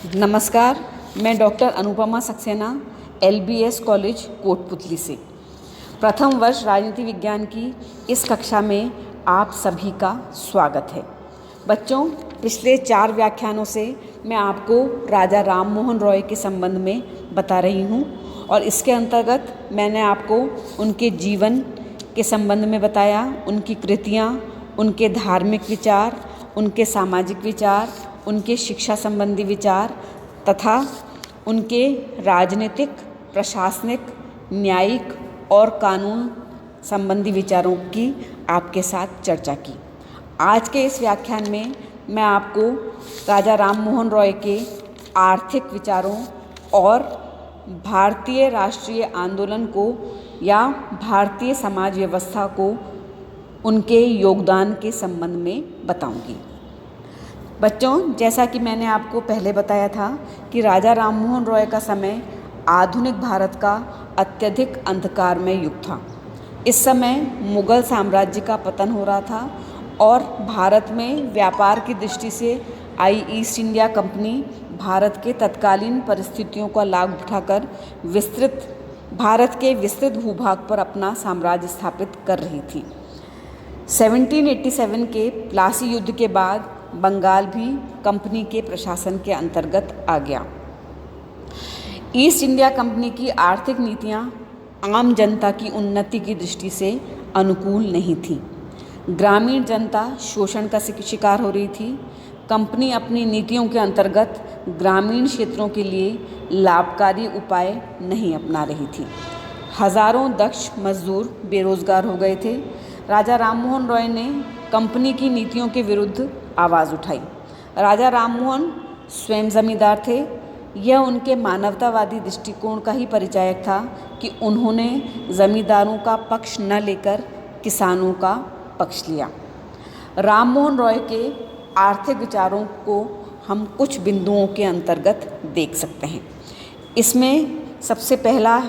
नमस्कार, मैं doctor Anupama Saxena LBS college Kotputli से प्रथम वर्ष राजनीति विज्ञान की इस कक्षा में आप सभी का स्वागत है। बच्चों, पिछले 4 व्याख्यानों से मैं आपको राजा राम मोहन रॉय के संबंध में बता रही हूँ और इसके अंतर्गत मैंने आपको उनके जीवन के संबंध में बताया, उनकी कृतियाँ, उनके धार्मिक विचार, उनके सामाजिक विचार, उनके शिक्षा संबंधी विचार तथा उनके राजनीतिक, प्रशासनिक, न्यायिक और कानून संबंधी विचारों की आपके साथ चर्चा की। आज के इस व्याख्यान में मैं आपको राजा राम मोहन रॉय के आर्थिक विचारों और भारतीय राष्ट्रीय आंदोलन को या भारतीय समाज व्यवस्था को उनके योगदान के संबंध में बताऊंगी। बच्चों, जैसा कि मैंने आपको पहले बताया था कि राजा राम मोहन रॉय का समय आधुनिक भारत का अत्यधिक अंधकारमय युग था। इस समय मुग़ल साम्राज्य का पतन हो रहा था और भारत में व्यापार की दृष्टि से आई ईस्ट इंडिया कंपनी भारत के तत्कालीन परिस्थितियों का लाभ उठाकर भारत के विस्तृत भूभाग पर अपना साम्राज्य स्थापित कर रही थी। 1787 के प्लासी युद्ध के बाद बंगाल भी कंपनी के प्रशासन के अंतर्गत आ गया। ईस्ट इंडिया कंपनी की आर्थिक नीतियां आम जनता की उन्नति की दृष्टि से अनुकूल नहीं थीं। ग्रामीण जनता शोषण का शिकार हो रही थी। कंपनी अपनी नीतियों के अंतर्गत ग्रामीण क्षेत्रों के लिए लाभकारी उपाय नहीं अपना रही थी। हजारों दक्ष मजदूर बेरोजगार हो गए थे। राजा राम मोहन रॉय ने कंपनी की नीतियों के विरुद्ध आवाज़ उठाई। राजा राम मोहन स्वयं जमींदार थे। यह उनके मानवतावादी दृष्टिकोण का ही परिचायक था कि उन्होंने जमींदारों का पक्ष न लेकर किसानों का पक्ष लिया। राम मोहन रॉय के आर्थिक विचारों को हम कुछ बिंदुओं के अंतर्गत देख सकते हैं। इसमें सबसे पहला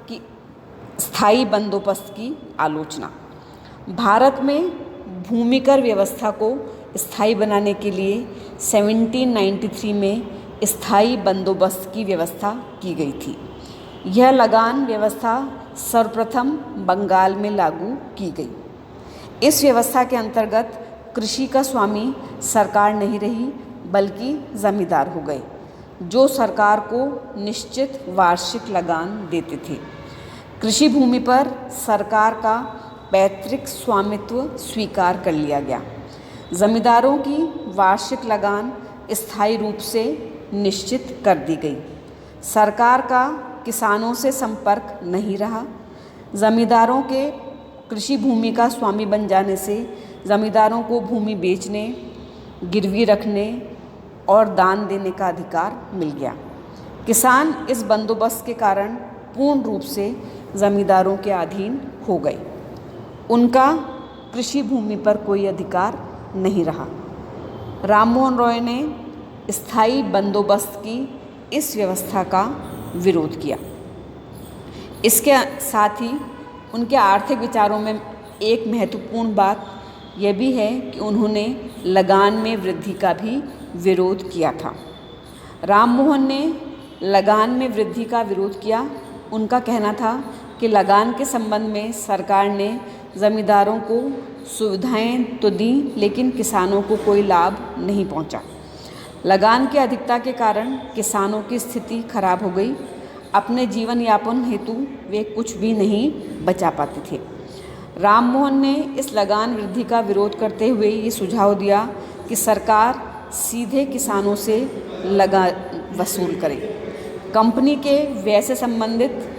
कि स्थायी बंदोबस्त की आलोचना। भारत में भूमिकर व्यवस्था को स्थायी बनाने के लिए 1793 में स्थायी बंदोबस्त की व्यवस्था की गई थी। यह लगान व्यवस्था सर्वप्रथम बंगाल में लागू की गई। इस व्यवस्था के अंतर्गत कृषि का स्वामी सरकार नहीं रही बल्कि जमींदार हो गए, जो सरकार को निश्चित वार्षिक लगान देते थे। कृषि भूमि पर सरकार का पैतृक स्वामित्व स्वीकार कर लिया गया। जमींदारों की वार्षिक लगान स्थायी रूप से निश्चित कर दी गई। सरकार का किसानों से संपर्क नहीं रहा। जमींदारों के कृषि भूमि का स्वामी बन जाने से जमींदारों को भूमि बेचने, गिरवी रखने और दान देने का अधिकार मिल गया। किसान इस बंदोबस्त के कारण पूर्ण रूप से जमींदारों के अधीन हो गए। उनका कृषि भूमि पर कोई अधिकार नहीं रहा। राम मोहन रॉय ने स्थायी बंदोबस्त की इस व्यवस्था का विरोध किया। इसके साथ ही उनके आर्थिक विचारों में एक महत्वपूर्ण बात यह भी है कि उन्होंने लगान में वृद्धि का भी विरोध किया था। राम मोहन ने लगान में वृद्धि का विरोध किया। उनका कहना था कि लगान के संबंध में सरकार ने जमींदारों को सुविधाएं तो दी लेकिन किसानों को कोई लाभ नहीं पहुंचा। लगान की अधिकता के कारण किसानों की स्थिति खराब हो गई। अपने जीवन यापन हेतु वे कुछ भी नहीं बचा पाते थे। राम मोहन ने इस लगान वृद्धि का विरोध करते हुए ये सुझाव दिया कि सरकार सीधे किसानों से लगान वसूल करे। कंपनी के व्यय से संबंधित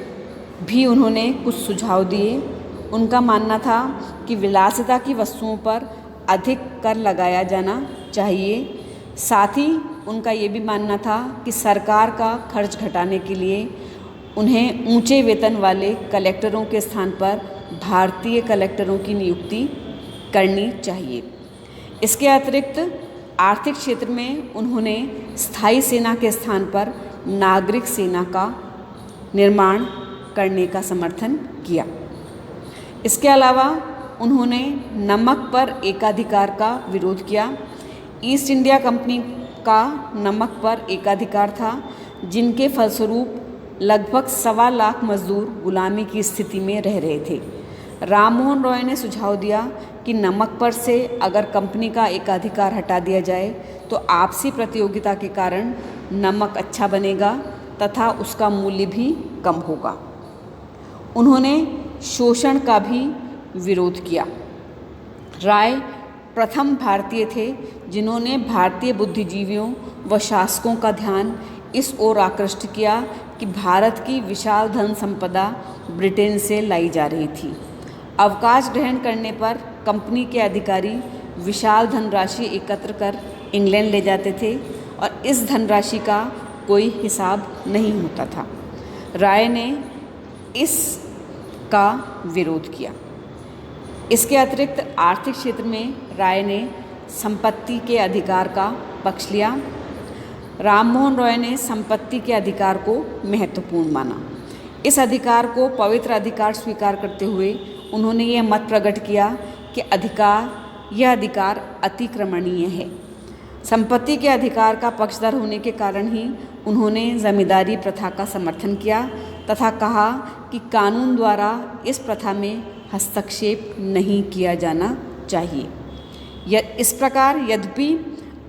भी उन्होंने कुछ सुझाव दिए। उनका मानना था कि विलासिता की वस्तुओं पर अधिक कर लगाया जाना चाहिए। साथ ही उनका ये भी मानना था कि सरकार का खर्च घटाने के लिए उन्हें ऊंचे वेतन वाले कलेक्टरों के स्थान पर भारतीय कलेक्टरों की नियुक्ति करनी चाहिए। इसके अतिरिक्त आर्थिक क्षेत्र में उन्होंने स्थायी सेना के स्थान पर नागरिक सेना का निर्माण करने का समर्थन किया। इसके अलावा उन्होंने नमक पर एकाधिकार का विरोध किया। ईस्ट इंडिया कंपनी का नमक पर एकाधिकार था, जिनके फलस्वरूप लगभग 1.25 लाख मजदूर गुलामी की स्थिति में रह रहे थे। राममोहन रॉय ने सुझाव दिया कि नमक पर से अगर कंपनी का एकाधिकार हटा दिया जाए तो आपसी प्रतियोगिता के कारण नमक अच्छा बनेगा तथा उसका मूल्य भी कम होगा। उन्होंने शोषण का भी विरोध किया। राय प्रथम भारतीय थे जिन्होंने भारतीय बुद्धिजीवियों व शासकों का ध्यान इस ओर आकृष्ट किया कि भारत की विशाल धन संपदा ब्रिटेन से लाई जा रही थी। अवकाश ग्रहण करने पर कंपनी के अधिकारी विशाल धनराशि एकत्र कर इंग्लैंड ले जाते थे और इस धनराशि का कोई हिसाब नहीं होता था। राय ने इसका विरोध किया। इसके अतिरिक्त आर्थिक क्षेत्र में राय ने संपत्ति के अधिकार का पक्ष लिया। राममोहन रॉय ने संपत्ति के अधिकार को महत्वपूर्ण माना। इस अधिकार को पवित्र अधिकार स्वीकार करते हुए उन्होंने यह मत प्रकट किया कि यह अधिकार अतिक्रमणीय है। संपत्ति के अधिकार का पक्षधर होने के कारण ही उन्होंने जमींदारी प्रथा का समर्थन किया तथा कहा कि कानून द्वारा इस प्रथा में हस्तक्षेप नहीं किया जाना चाहिए। इस प्रकार यद्यपि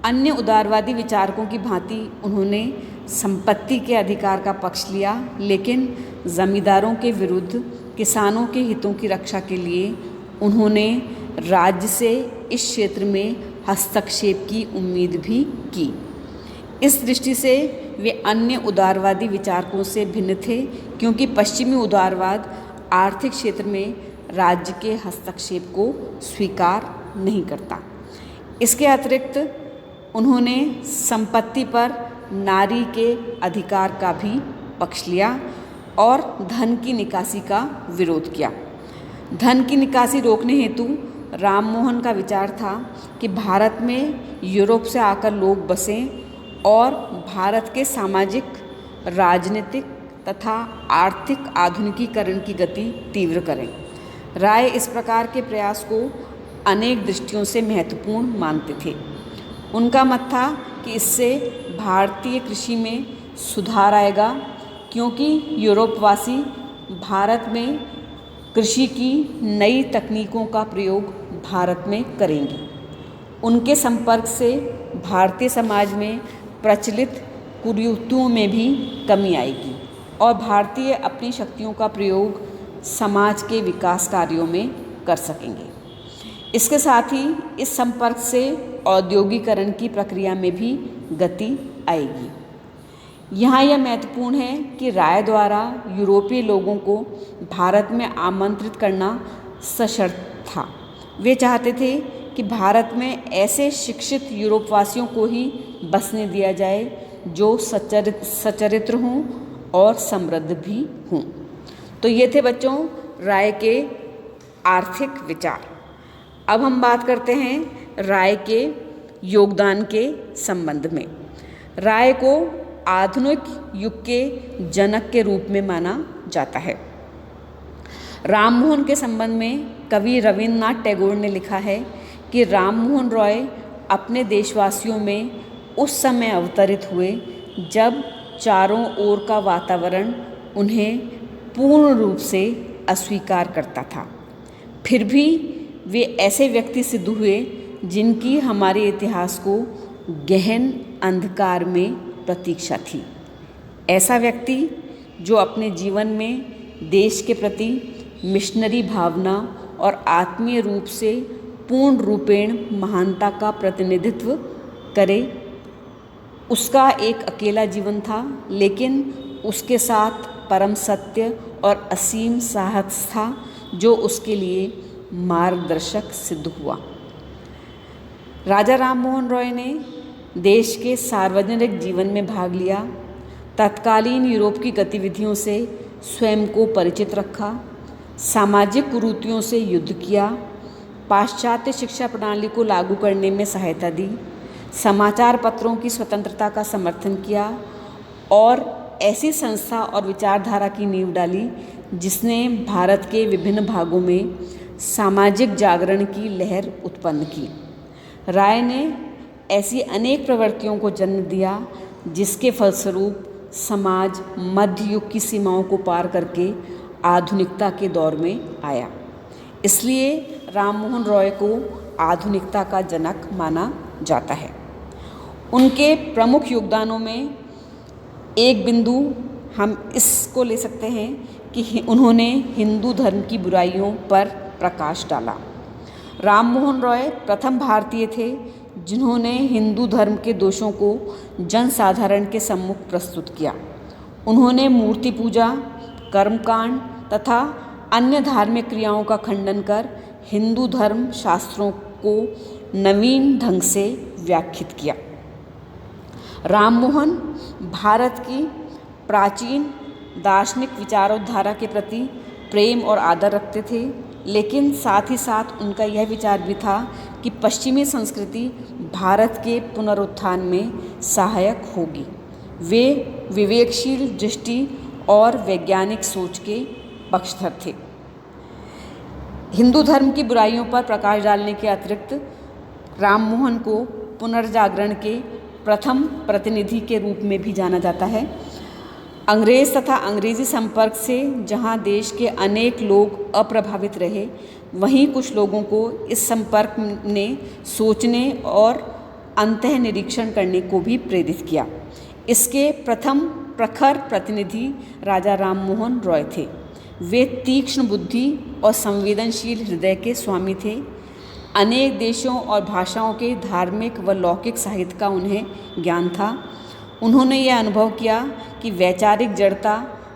अन्य उदारवादी विचारकों की भांति उन्होंने संपत्ति के अधिकार का पक्ष लिया, लेकिन जमींदारों के विरुद्ध किसानों के हितों की रक्षा के लिए उन्होंने राज्य से इस क्षेत्र में हस्तक्षेप की उम्मीद भी की। इस दृष्टि से वे अन्य उदारवादी विचारकों से भिन्न थे, क्योंकि पश्चिमी उदारवाद आर्थिक क्षेत्र में राज्य के हस्तक्षेप को स्वीकार नहीं करता। इसके अतिरिक्त उन्होंने संपत्ति पर नारी के अधिकार का भी पक्ष लिया और धन की निकासी का विरोध किया। धन की निकासी रोकने हेतु राममोहन का विचार था कि भारत में यूरोप से आकर लोग बसें और भारत के सामाजिक, राजनीतिक तथा आर्थिक आधुनिकीकरण की गति तीव्र करें। राय इस प्रकार के प्रयास को अनेक दृष्टियों से महत्वपूर्ण मानते थे। उनका मत था कि इससे भारतीय कृषि में सुधार आएगा, क्योंकि यूरोपवासी भारत में कृषि की नई तकनीकों का प्रयोग भारत में करेंगे। उनके संपर्क से भारतीय समाज में प्रचलित कुरीतियों में भी कमी आएगी और भारतीय अपनी शक्तियों का प्रयोग समाज के विकास कार्यों में कर सकेंगे। इसके साथ ही इस संपर्क से औद्योगिकरण की प्रक्रिया में भी गति आएगी। यहाँ यह महत्वपूर्ण है कि राय द्वारा यूरोपीय लोगों को भारत में आमंत्रित करना सशर्त था। वे चाहते थे कि भारत में ऐसे शिक्षित यूरोपवासियों को ही बसने दिया जाए जो सच्चरित्र हों और समृद्ध भी हों। तो ये थे बच्चों राय के आर्थिक विचार। अब हम बात करते हैं राय के योगदान के संबंध में। राय को आधुनिक युग के जनक के रूप में माना जाता है। राममोहन के संबंध में कवि रविन्द्रनाथ टैगोर ने लिखा है कि राममोहन रॉय अपने देशवासियों में उस समय अवतरित हुए जब चारों ओर का वातावरण उन्हें पूर्ण रूप से अस्वीकार करता था। फिर भी वे ऐसे व्यक्ति सिद्ध हुए जिनकी हमारे इतिहास को गहन अंधकार में प्रतीक्षा थी। ऐसा व्यक्ति जो अपने जीवन में देश के प्रति मिशनरी भावना और आत्मीय रूप से पूर्ण रूपेण महानता का प्रतिनिधित्व करे। उसका एक अकेला जीवन था, लेकिन उसके साथ परम सत्य और असीम साहस था जो उसके लिए मार्गदर्शक सिद्ध हुआ। राजा राममोहन रॉय ने देश के सार्वजनिक जीवन में भाग लिया, तत्कालीन यूरोप की गतिविधियों से स्वयं को परिचित रखा, सामाजिक कुरीतियों से युद्ध किया, पाश्चात्य शिक्षा प्रणाली को लागू करने में सहायता दी, समाचार पत्रों की स्वतंत्रता का समर्थन किया और ऐसी संस्था और विचारधारा की नींव डाली जिसने भारत के विभिन्न भागों में सामाजिक जागरण की लहर उत्पन्न की। राय ने ऐसी अनेक प्रवृत्तियों को जन्म दिया जिसके फलस्वरूप समाज मध्य युग की सीमाओं को पार करके आधुनिकता के दौर में आया। इसलिए राम मोहन रॉय को आधुनिकता का जनक माना जाता है। उनके प्रमुख योगदानों में एक बिंदु हम इसको ले सकते हैं कि उन्होंने हिंदू धर्म की बुराइयों पर प्रकाश डाला। राम मोहन रॉय प्रथम भारतीय थे जिन्होंने हिंदू धर्म के दोषों को जनसाधारण के सम्मुख प्रस्तुत किया। उन्होंने मूर्ति पूजा, कर्मकांड तथा अन्य धार्मिक क्रियाओं का खंडन कर हिंदू धर्म शास्त्रों को नवीन ढंग से व्याख्यात किया। राम मोहन भारत की प्राचीन दार्शनिक विचारधारा के प्रति प्रेम और आदर रखते थे, लेकिन साथ ही साथ उनका यह विचार भी था कि पश्चिमी संस्कृति भारत के पुनरुत्थान में सहायक होगी। वे विवेकशील दृष्टि और वैज्ञानिक सोच के पक्षधर थे। हिंदू धर्म की बुराइयों पर प्रकाश डालने के अतिरिक्त राम मोहन को पुनर्जागरण के प्रथम प्रतिनिधि के रूप में भी जाना जाता है। अंग्रेज़ तथा अंग्रेज़ी संपर्क से जहां देश के अनेक लोग अप्रभावित रहे, वहीं कुछ लोगों को इस संपर्क ने सोचने और अंतः निरीक्षण करने को भी प्रेरित किया। इसके प्रथम प्रखर प्रतिनिधि राजा राम मोहन रॉय थे। वे तीक्ष्ण बुद्धि और संवेदनशील हृदय के स्वामी थे। अनेक देशों और भाषाओं के धार्मिक व लौकिक साहित्य का उन्हें ज्ञान था। उन्होंने यह अनुभव किया कि वैचारिक जड़ता,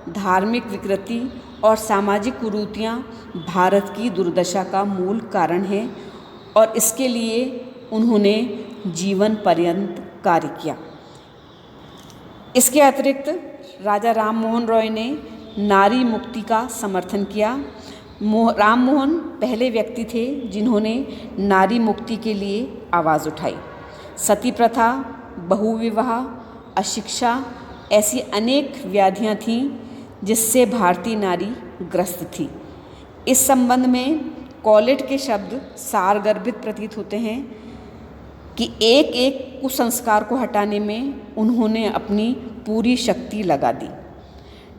धार्मिक विकृति और सामाजिक कुरीतियाँ भारत की दुर्दशा का मूल कारण है और इसके लिए उन्होंने जीवन पर्यंत कार्य किया। इसके अतिरिक्त राजा राम मोहन रॉय ने नारी मुक्ति का समर्थन किया। राम मोहन पहले व्यक्ति थे जिन्होंने नारी मुक्ति के लिए आवाज़ उठाई। सती प्रथा, बहुविवाह, अशिक्षा ऐसी अनेक व्याधियाँ थीं जिससे भारतीय नारी ग्रस्त थी। इस संबंध में कॉलेट के शब्द सारगर्भित प्रतीत होते हैं कि एक एक कुसंस्कार को हटाने में उन्होंने अपनी पूरी शक्ति लगा दी।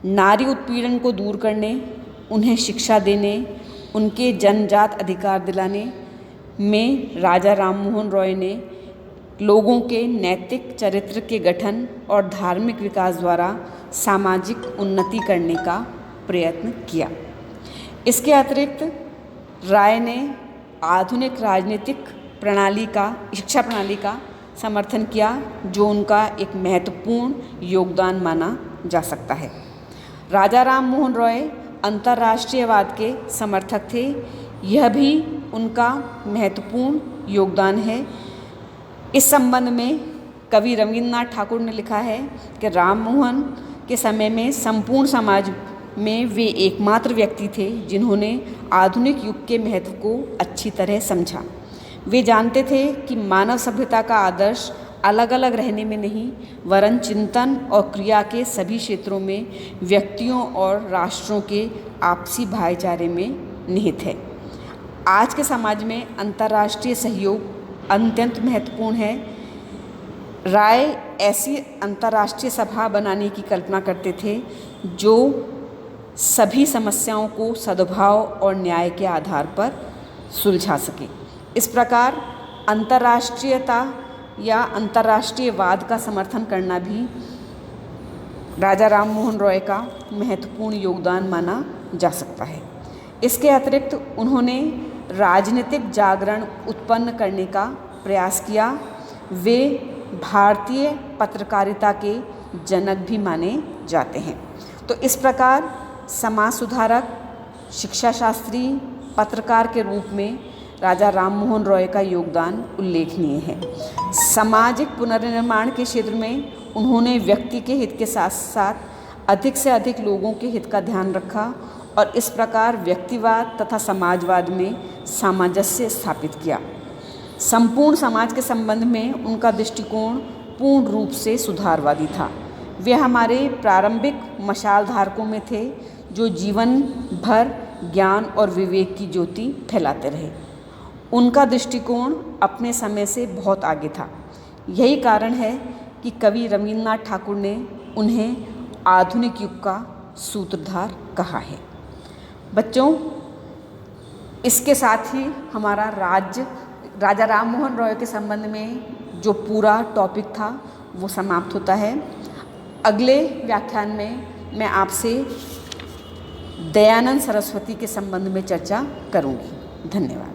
नारी उत्पीड़न को दूर करने, उन्हें शिक्षा देने, उनके जन्मजात अधिकार दिलाने में राजा राम मोहन रॉय ने लोगों के नैतिक चरित्र के गठन और धार्मिक विकास द्वारा सामाजिक उन्नति करने का प्रयत्न किया। इसके अतिरिक्त राय ने आधुनिक राजनीतिक शिक्षा प्रणाली का समर्थन किया, जो उनका एक महत्वपूर्ण योगदान माना जा सकता है। राजा राम मोहन रॉय अंतर्राष्ट्रीयवाद के समर्थक थे। यह भी उनका महत्वपूर्ण योगदान है। इस संबंध में कवि रवींद्रनाथ ठाकुर ने लिखा है कि राम मोहन के समय में संपूर्ण समाज में वे एकमात्र व्यक्ति थे जिन्होंने आधुनिक युग के महत्व को अच्छी तरह समझा। वे जानते थे कि मानव सभ्यता का आदर्श अलग अलग रहने में नहीं, वरन चिंतन और क्रिया के सभी क्षेत्रों में व्यक्तियों और राष्ट्रों के आपसी भाईचारे में निहित है। आज के समाज में अंतर्राष्ट्रीय सहयोग अत्यंत महत्वपूर्ण है। राय ऐसी अंतर्राष्ट्रीय सभा बनाने की कल्पना करते थे जो सभी समस्याओं को सद्भाव और न्याय के आधार पर सुलझा सके। इस प्रकार अंतर्राष्ट्रीयता या अंतर्राष्ट्रीयवाद का समर्थन करना भी राजा राम मोहन रॉय का महत्वपूर्ण योगदान माना जा सकता है। इसके अतिरिक्त उन्होंने राजनीतिक जागरण उत्पन्न करने का प्रयास किया। वे भारतीय पत्रकारिता के जनक भी माने जाते हैं। तो इस प्रकार समाज सुधारक, शिक्षा शास्त्री, पत्रकार के रूप में राजा राम मोहन रॉय का योगदान उल्लेखनीय है। सामाजिक पुनर्निर्माण के क्षेत्र में उन्होंने व्यक्ति के हित के साथ साथ अधिक से अधिक लोगों के हित का ध्यान रखा और इस प्रकार व्यक्तिवाद तथा समाजवाद में सामंजस्य स्थापित किया। संपूर्ण समाज के संबंध में उनका दृष्टिकोण पूर्ण रूप से सुधारवादी था। वे हमारे प्रारंभिक मशाल धारकों में थे जो जीवन भर ज्ञान और विवेक की ज्योति फैलाते रहे। उनका दृष्टिकोण अपने समय से बहुत आगे था। यही कारण है कि कवि रवींद्रनाथ ठाकुर ने उन्हें आधुनिक युग का सूत्रधार कहा है। बच्चों, इसके साथ ही हमारा राजा राम मोहन रॉय के संबंध में जो पूरा टॉपिक था वो समाप्त होता है। अगले व्याख्यान में मैं आपसे दयानंद सरस्वती के संबंध में चर्चा करूँगी। धन्यवाद।